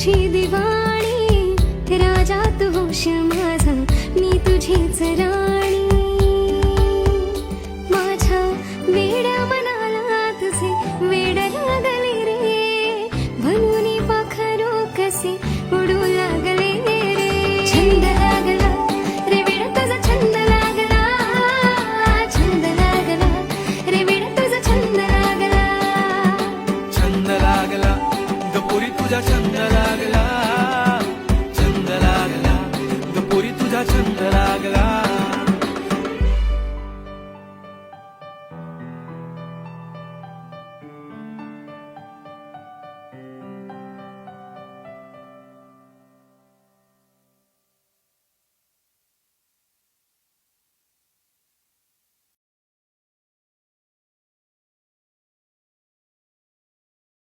तुझी दिवाणी राजा तू होश माझा मी तुझीच राणी माझ्या वेड्या मनाला तुझे वेड लागले रे म्हणून पाखरू कसे उडू लागले रे छंद लागला रे वेड तुझा छंद लागला छंद लागला रे वेड तुझा छंद लागला छंद लागला गपुरी तुझा छंद